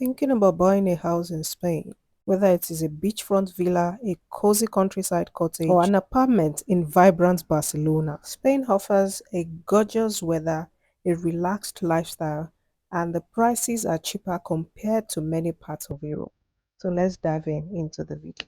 Thinking about buying a house in Spain, whether it is a beachfront villa, a cozy countryside cottage, or an apartment in vibrant Barcelona, Spain offers a gorgeous weather, a relaxed lifestyle, and the prices are cheaper compared to many parts of Europe. So let's dive into the video.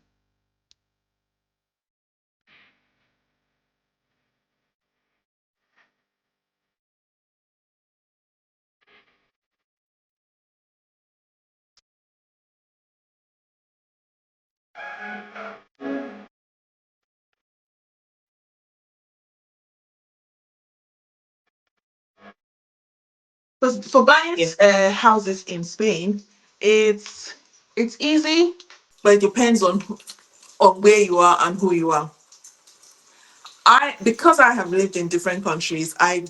But for buying houses in Spain, it's it's easy, but it depends on where you are and who you are. I because I have lived in different countries, I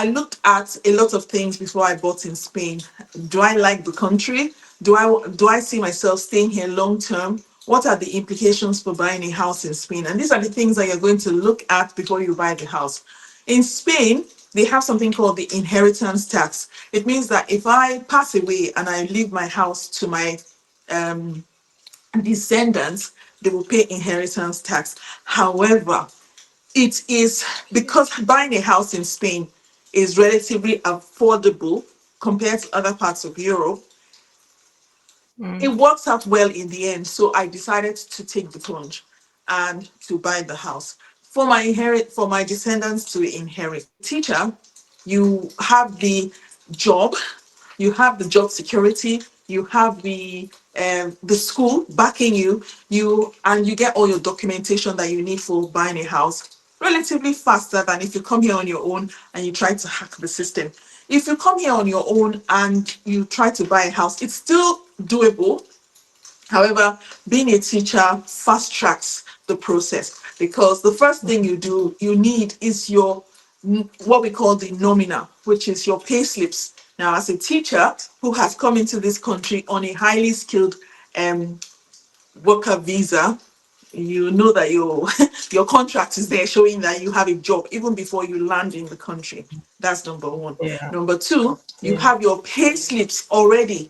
looked at a lot of things before I bought in Spain. Do I like the country? Do I see myself staying here long term? What are the implications for buying a house in Spain? And these are the things that you're going to look at before you buy the house. In Spain, they have something called the inheritance tax. It means that if I pass away and I leave my house to my descendants, they will pay inheritance tax. However, it is because buying a house in Spain is relatively affordable compared to other parts of Europe. It Mm. works out well in the end. So I decided to take the plunge and to buy the house for my descendants to inherit. Teacher, you have job, you have the job security, you have the school backing you get all your documentation that you need for buying a house relatively faster than if you come here on your own and you try to hack the system. If you come here on your own and you try to buy a house, it's still doable. However, being a teacher fast tracks the process because the first thing you need is your what we call the nomina, which is your pay slips. Now, as a teacher who has come into this country on a highly skilled um, worker visa, you know that your your contract is there showing that you have a job even before you land in the country. That's number one. Yeah, Number two, you yeah. have your pay slips already.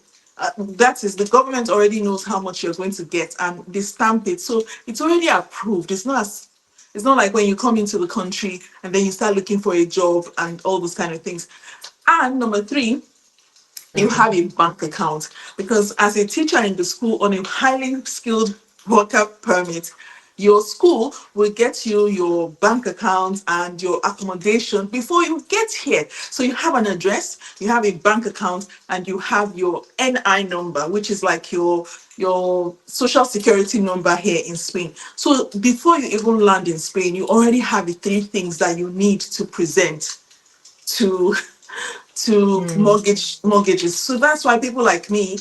That is, the government already knows how much you're going to get and they stamp it, so it's already approved. It's not like when you come into the country and then you start looking for a job and all those kind of things. And number three, you Mm. have a bank account because as a teacher in the school on a highly skilled worker permit, your school will get you your bank account and your accommodation before you get here. So you have an address, you have a bank account, and you have your NI number, which is like your social security number here in Spain. So before you even land in Spain, you already have the three things that you need to present to Mm. mortgages. So that's why people like me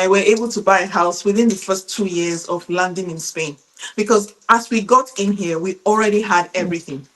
were able to buy a house within the first 2 years of landing in Spain. Because as we got in here, we already had everything.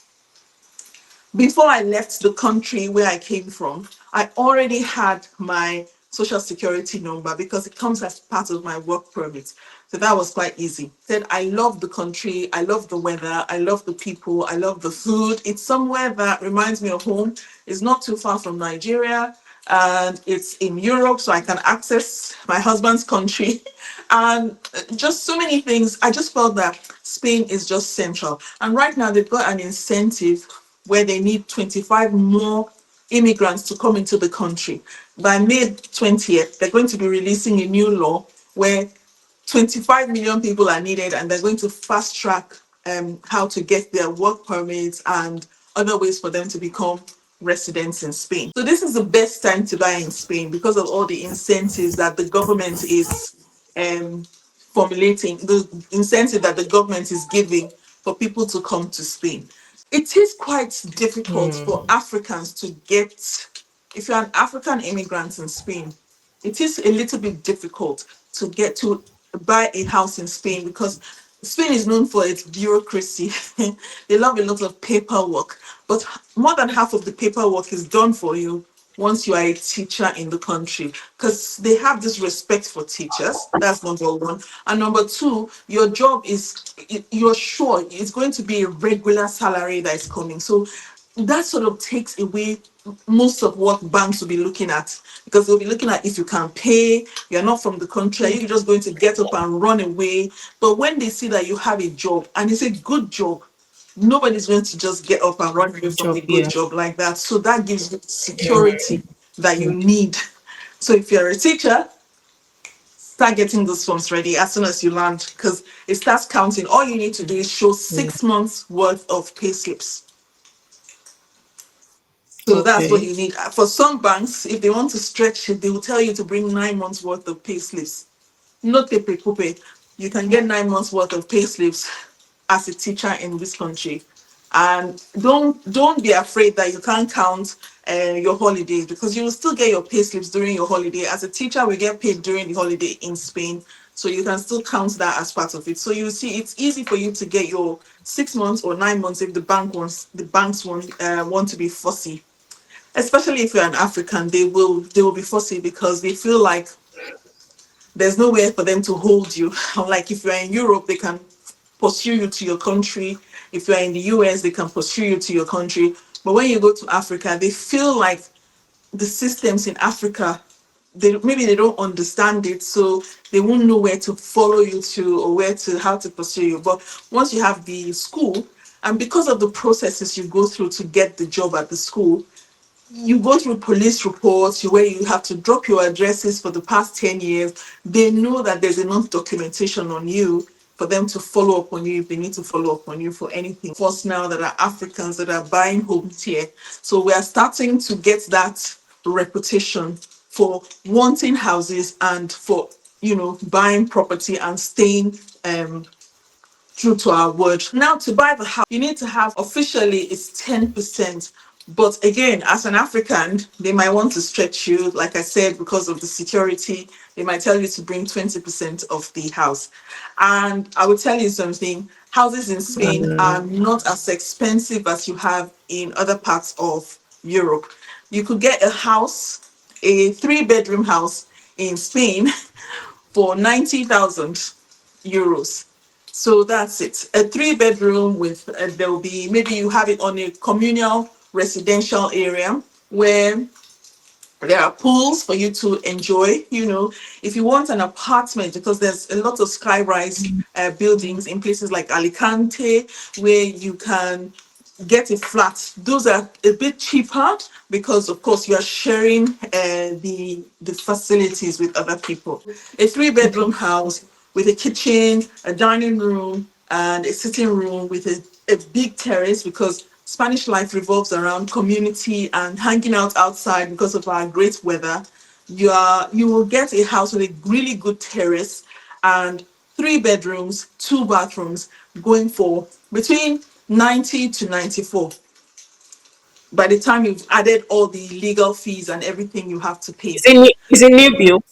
Before I left the country where I came from, I already had my social security number because it comes as part of my work permit. So that was quite easy. Then I love the country, I love the weather, I love the people, I love the food. It's somewhere that reminds me of home. It's not too far from Nigeria and it's in Europe, so I can access my husband's country. And just so many things. I just felt that Spain is just central. And right now they've got an incentive where they need 25 more immigrants to come into the country. By May 20th, they're going to be releasing a new law where 25 million people are needed and they're going to fast track how to get their work permits and other ways for them to become residents in Spain. So this is the best time to buy in Spain because of all the incentives that the government is formulating, the incentive that the government is giving for people to come to Spain. It is quite difficult for Mm. Africans to get, if you're an African immigrant in Spain, it is a little bit difficult to get to buy a house in Spain because Spain is known for its bureaucracy. They love a lot of paperwork, but more than half of the paperwork is done for you once you are a teacher in the country because they have this respect for teachers. That's number one. And number two, your job is, you're sure it's going to be a regular salary that is coming. So that sort of takes away most of what banks will be looking at, because they'll be looking at if you can pay, you're not from the country, are you just going to get up and run away? But when they see that you have a job and it's a good job, nobody's going to just get up and run away from a Job, good yeah. job like that. So that gives you the Mm, security that you mm, need. So if you're a teacher, start getting those forms ready as soon as you land, because it starts counting. All you need to do is show yeah. 6 months worth of pay slips. So that's what Okay. you need. For some banks, if they want to stretch it, they will tell you to bring 9 months worth of pay slips. Not a precope. You can get 9 months worth of pay slips as a teacher in this country. And don't be afraid that you can't count your holidays, because you will still get your pay slips during your holiday. As a teacher, we get paid during the holiday in Spain. So you can still count that as part of it. So you see, it's easy for you to get your 6 months or 9 months if the banks want to be fussy, especially if you're an African. They will be fussy because they feel like there's nowhere for them to hold you. Like if you're in Europe, they can pursue you to your country. If you're in the US, they can pursue you to your country. But when you go to Africa, they feel like the systems in Africa, they don't understand it, so they won't know where to follow you to, or where to how to pursue you. But once you have the school, and because of the processes you go through to get the job at the school, you go through police reports where you have to drop your addresses for the past 10 years. They know that there's enough documentation on you for them to follow up on you if they need to follow up on you for anything. For us now that are Africans that are buying homes here. So we are starting to get that reputation for wanting houses and for, buying property and staying true to our word. Now, to buy the house, you need to have, officially it's 10%. But again, as an African, they might want to stretch you. Like I said, because of the security, they might tell you to bring 20% of the house. And I will tell you something, houses in Spain are not as expensive as you have in other parts of Europe. You could get a house, a 3 bedroom house in Spain for 90,000 euros. So that's it. A 3 bedroom with, there will be, maybe you have it on a communal residential area where there are pools for you to enjoy. If you want an apartment, because there's a lot of skyrise buildings in places like Alicante where you can get a flat. Those are a bit cheaper because, of course, you are sharing the facilities with other people. A 3 bedroom house with a kitchen, a dining room, and a sitting room with a big terrace, because Spanish life revolves around community and hanging out outside because of our great weather. You will get a house with a really good terrace and 3 bedrooms, 2 bathrooms, going for between 90 to 94 by the time you've added all the legal fees and everything you have to pay. Is it new build?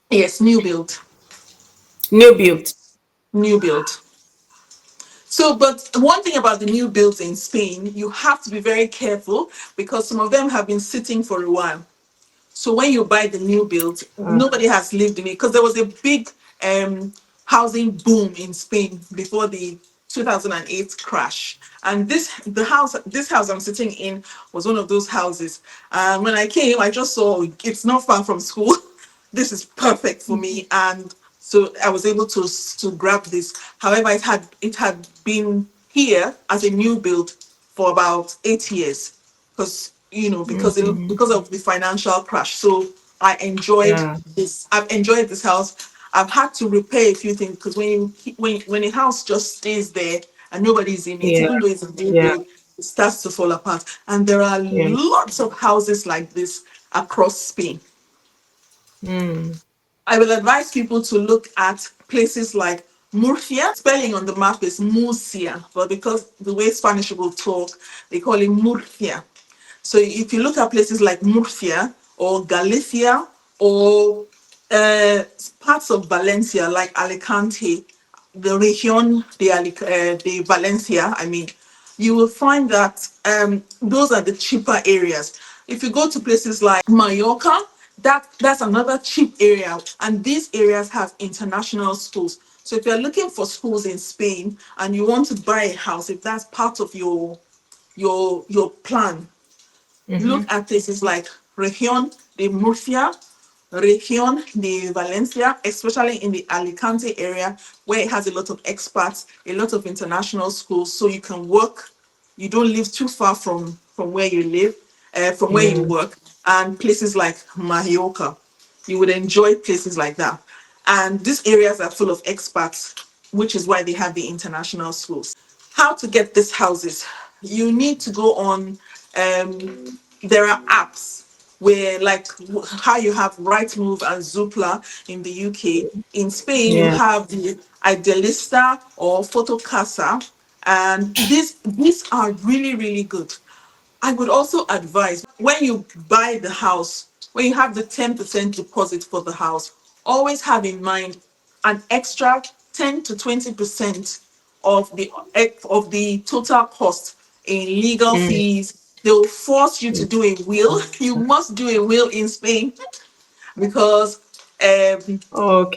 Yes, new build. New build. New build. So, but one thing about the new builds in Spain, you have to be very careful because some of them have been sitting for a while. So when you buy the new build, nobody has lived in it, because there was a big um, housing boom in Spain before the 2008 crash. And this house I'm sitting in was one of those houses. And when I came, I just saw it's not far from school. This is perfect for me, and so I was able to grab this. However, it had been here as a new build for about 8 years, because because of the financial crash. So I enjoyed Yeah. this. I've enjoyed this house. I've had to repair a few things, because when a house just stays there and nobody's in it, Yeah. even though it's a new Yeah. build, it starts to fall apart. And there are Yeah. lots of houses like this across Spain. Mm. I will advise people to look at places like Murcia. Spelling on the map is Murcia, but because the way Spanish people talk, they call it Murcia. So if you look at places like Murcia or Galicia or uh, parts of Valencia like Alicante, the Región de Valencia, I mean, you will find that those are the cheaper areas. If you go to places like Mallorca, that's another cheap area, and these areas have international schools. So if you're looking for schools in Spain and you want to buy a house, if that's part of your your plan. Mm-hmm. Look at places like Región de Murcia, Región de Valencia, especially in the Alicante area where it has a lot of expats, a lot of international schools, so you can work. You don't live too far from where you live, from where you Mm, work, and places like Mahioka. You would enjoy places like that. And these areas are full of expats, which is why they have the international schools. How to get these houses? You need to go on. There are apps where, like how you have Rightmove and Zoopla in the UK. In Spain, you yeah. have the Idealista or Fotocasa, and these are really really good. I would also advise when you buy the house, when you have the 10% deposit for the house, always have in mind an extra 10 to 20% of the total cost in legal Mm, fees. They will force you to mm. do a will. You must do a will in Spain because um,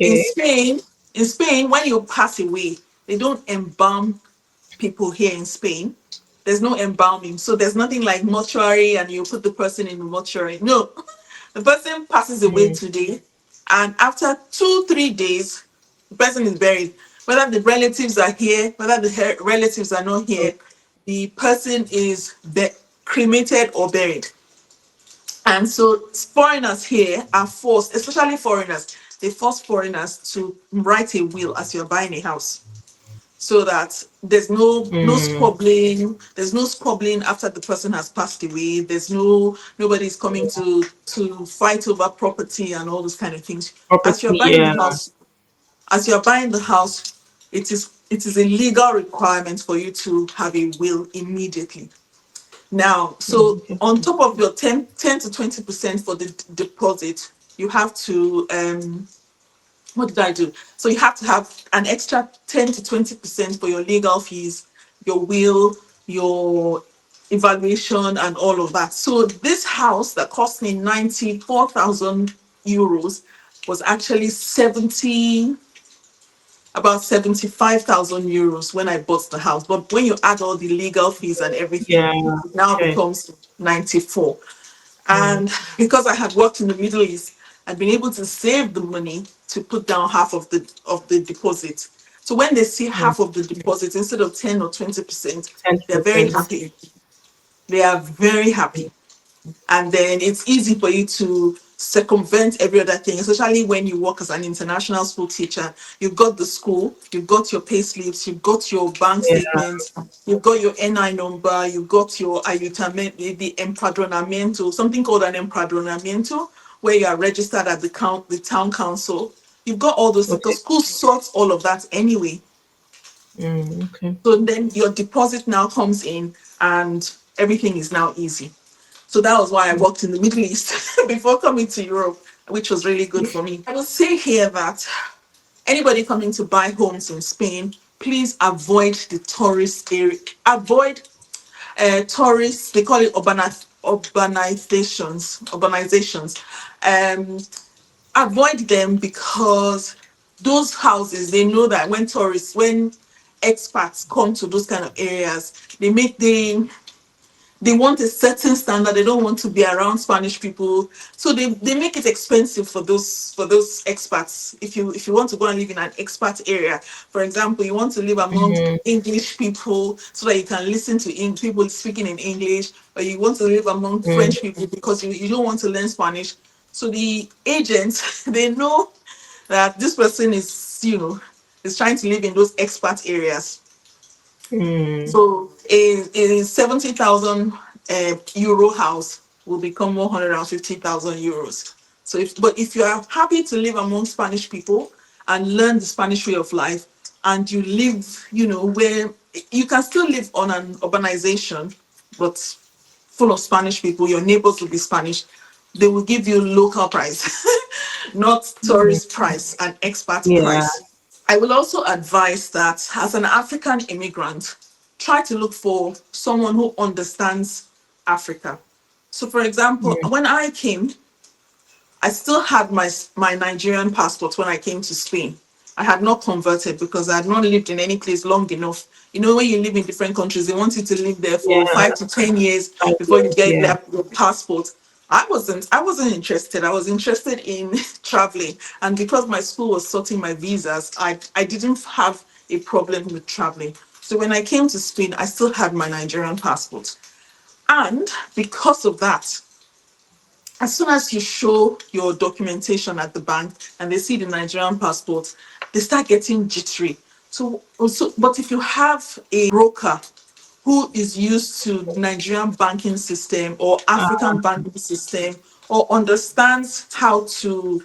in Okay. Spain, in Spain, when you pass away, they don't embalm people here in Spain. There's no embalming. So there's nothing like mortuary and you put the person in the mortuary. No. The person passes away Mm, today, and after 2, 3 days, the person is buried. Whether the relatives are here, whether the relatives are not mm, here, the person is cremated or buried. And so foreigners here are forced, especially foreigners, they force foreigners to write a will as you're buying a house so that there's no mm. squabbling, there's no squabbling after the person has passed away, there's nobody's coming to fight over property and all those kind of things. as you're Property, buying the yeah. house as you're buying the house, it is a legal requirement for you to have a will immediately. Now, Mm, so okay. on top of your 10 to 20% for the deposit, you have to what did I do? So you have to have an extra 10 to 20% for your legal fees, your will, your evaluation, and all of that. So this house that cost me 94,000 euros was actually about 75,000 euros when I bought the house. But when you add all the legal fees and everything, Yeah. it now Okay. becomes 94. Mm, And because I had worked in the Middle East, I'd been able to save the money to put down half of the deposit. So when they see mm. half of the deposit instead of 10 or 20%, they're very 10%. happy. They are very happy. And then it's easy for you to circumvent every other thing, especially when you work as an international school teacher. You've got the school, you've got your pay slips, you've got your bank Yeah. statements, you've got your NI number, you've got your ayuntamiento, the empadronamiento, something called an empadronamiento, where you are registered at the town council. You've got all those Okay. because school sorts all of that anyway. Mm, okay. So then your deposit now comes in and everything is now easy. So that was why I Mm. worked in the Middle East before coming to Europe, which was really good for me. I will say here that anybody coming to buy homes in Spain, please avoid the tourist area. Avoid tourists. They call it urbanizations. Um, Avoid them because those houses, they know that when expats come to those kind of areas, they want a certain standard. They don't want to be around Spanish people, so they make it expensive for those expats. If you want to go and live in an expat area, for example, you want to live among Mm, English people so that you can listen to people speaking in English, or you want to live among mm, French people because you don't want to learn Spanish. So the agents they know that this person is trying to live in those expat areas. mm, So a 70,000 euro house will become 150,000 euros. So if you are happy to live among Spanish people and learn the Spanish way of life, and you live, where you can still live on an urbanization, but full of Spanish people, your neighbors will be Spanish. They will give you local price, not mm. tourist price and expat Yeah. price. I will also advise that as an African immigrant, try to look for someone who understands Africa. So, for example, Mm, when I came, I still had my Nigerian passport when I came to Spain. I had not converted because I had not lived in any place long enough. You know, when you live in different countries, they want you to live there for Yeah. 5 to 10 years 5 years. before you get Yeah. your passport. I wasn't interested. I was interested in traveling. And because my school was sorting my visas, I didn't have a problem with traveling. So when I came to Spain, I still had my Nigerian passport. And because of that, as soon as you show your documentation at the bank and they see the Nigerian passport, they start getting jittery. But if you have a broker who is used to Nigerian banking system or Uh, African banking system or understands how to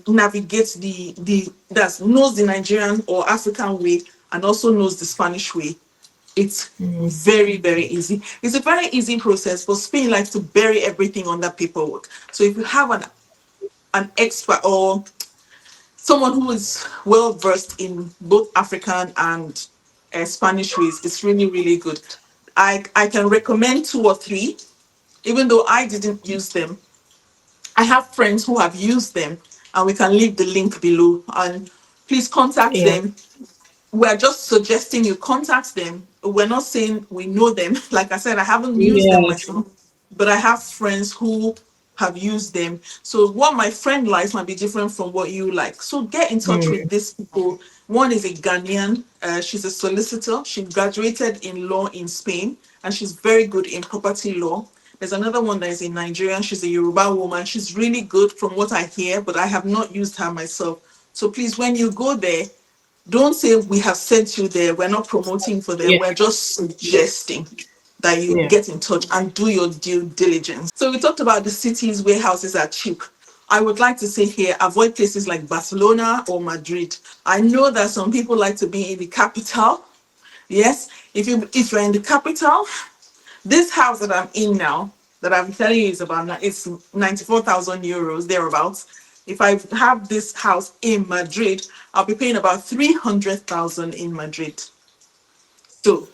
navigate the that knows the Nigerian or African way and also knows the Spanish way, it's mm, very, very easy. It's a very easy process, but Spain likes to bury everything under paperwork. So if you have an expert or someone who is well versed in both African and Spanish ways, it's really, really good. I can recommend two or three, even though I didn't use them. I have friends who have used them, and we can leave the link below. And please contact yeah. them. We're just suggesting you contact them. We're not saying we know them. Like I said, I haven't used them Yes. myself, but I have friends who have used them. So what my friend likes might be different from what you like. So get in touch with Mm, these people. One is a Ghanaian. She's a solicitor. She graduated in law in Spain, and she's very good in property law. There's another one that is a Nigerian. She's a Yoruba woman. She's really good from what I hear, but I have not used her myself. So please, when you go there, don't say we have sent you there. We're not promoting for them. yeah. We're just suggesting that you Yeah. get in touch and do your due diligence. So we talked about the cities where houses are cheap. I would like to say here, avoid places like Barcelona or Madrid. I know that some people like to be in the capital. Yes, if you're in the capital, this house that I'm in now, that I'm telling you is about, it's 94,000 euros thereabouts. If I have this house in Madrid, I'll be paying about 300,000 in Madrid. So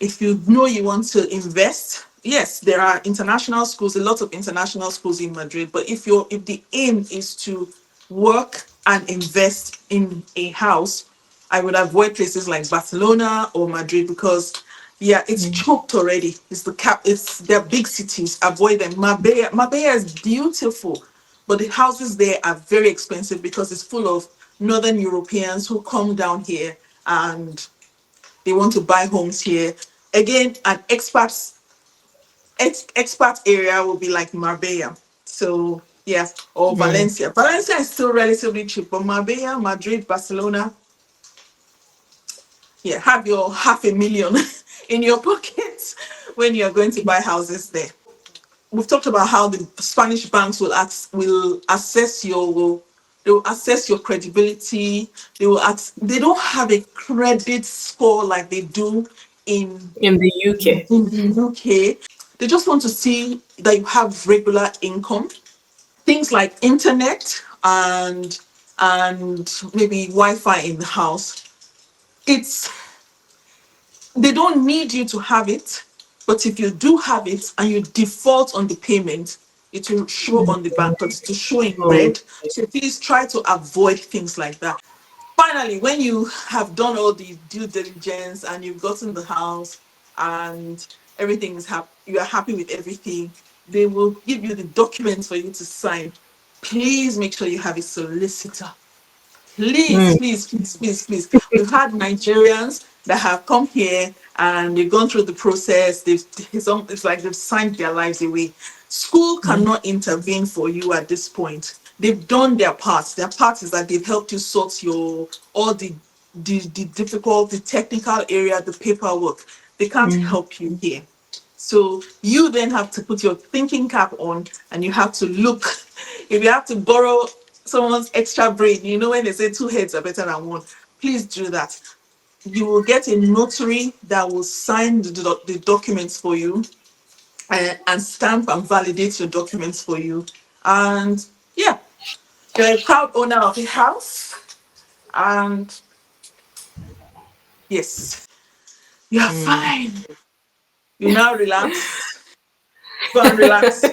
if you know you want to invest, yes, there are international schools, a lot of international schools in Madrid. But if the aim is to work and invest in a house, I would avoid places like Barcelona or Madrid because yeah, it's Mm, choked already. It's their big cities. Avoid them. Marbella is beautiful, but the houses there are very expensive because it's full of Northern Europeans who come down here and they want to buy homes here. Again, an expat area will be like Marbella. So yeah, or mm, Valencia. Valencia is still relatively cheap, but Marbella, Madrid, Barcelona, yeah, have your half a million in your pocket when you're going to buy houses there. We've talked about how the Spanish banks will assess your credibility. They don't have a credit score like they do in in the UK. in the UK. They just want to see that you have regular income, things like internet and maybe Wi-Fi in the house. It's They don't need you to have it, but if you do have it and you default on the payment, it will show Mm, on the bank, but it will show in oh, red. So please try to avoid things like that. Finally, when you have done all the due diligence and you've gotten the house and everything is happy, you are happy with everything, they will give you the documents for you to sign. Please make sure you have a solicitor. Please, mm, please, please, please, please. We've had Nigerians that have come here and they've gone through the process. It's like they've signed their lives away. School mm, cannot intervene for you at this point. They've done their part. Their part is that they've helped you sort your all the difficult, the technical area, the paperwork. They can't mm, help you here. So you then have to put your thinking cap on and you have to look. If you have to borrow someone's extra brain, you know when they say two heads are better than one, please do that. You will get a notary that will sign the documents for you and stamp and validate your documents for you. And yeah, you're a proud owner of a house. And yes, you're mm. fine. You now relax. Go and relax,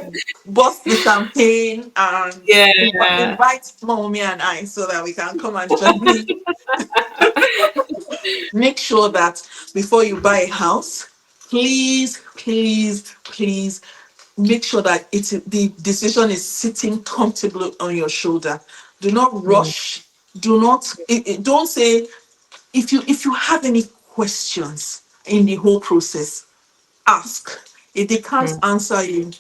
bust the champagne, and Yeah. invite mommy and I so that we can come and join me. Make sure that before you buy a house, please, please, please make sure that the decision is sitting comfortably on your shoulder. Do not Mm, rush. Do not don't say, if you have any questions in the whole process, ask. If they can't mm, answer you,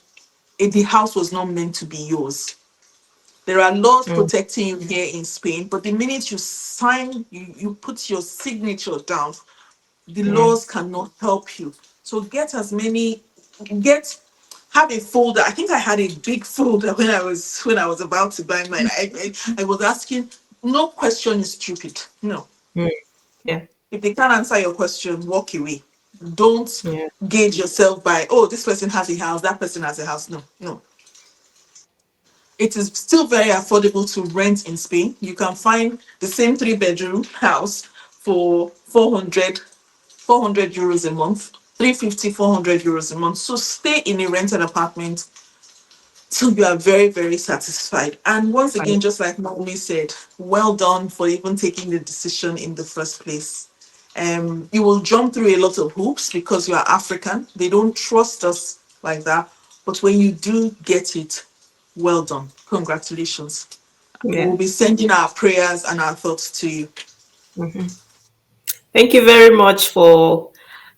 if the house was not meant to be yours. There are laws mm, protecting you here in Spain, but the minute you sign, you put your signature down, the mm, laws cannot help you. So get as many, get have a folder. I think I had a big folder when I was about to buy mine. I was asking, no question is stupid. No. mm. Yeah. If they can't answer your question, walk away. Don't Yeah. gauge yourself by, oh, this person has a house, that person has a house. No, no. It is still very affordable to rent in Spain. You can find the same three-bedroom house for 400 euros a month, 350, 400 euros a month. So stay in a rented apartment till you are very, very satisfied. And once again, just like Naomi said, well done for even taking the decision in the first place. You will jump through a lot of hoops because you are African. They don't trust us like that. But when you do get it, well done. Congratulations. We'll Yeah. be sending our prayers and our thoughts to you. Mhm. Thank you very much for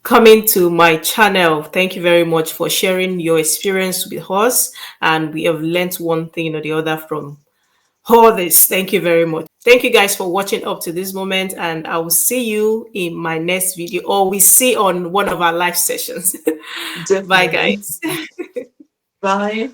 coming to my channel. Thank you very much for sharing your experience with us. And we have learnt one thing or the other from all this. Thank you very much. Thank you guys for watching up to this moment. And I will see you in my next video, or we see on one of our live sessions. Bye, Definitely. guys. Bye.